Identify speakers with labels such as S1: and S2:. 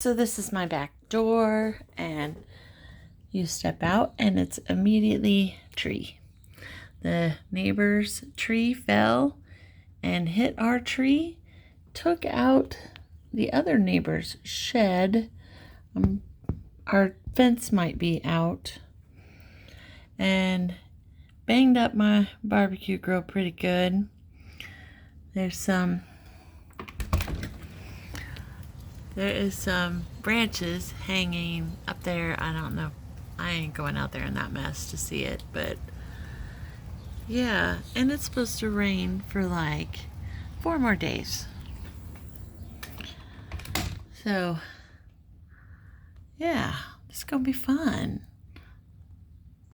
S1: So this is my back door, and you step out and it's immediately tree. The neighbor's tree fell and hit our tree, took out the other neighbor's shed. Our fence might be out, and banged up my barbecue grill pretty good. There is some branches hanging up there. I don't know. I ain't going out there in that mess to see it, but yeah, and it's supposed to rain for like 4 more days. So, yeah, it's gonna be fun.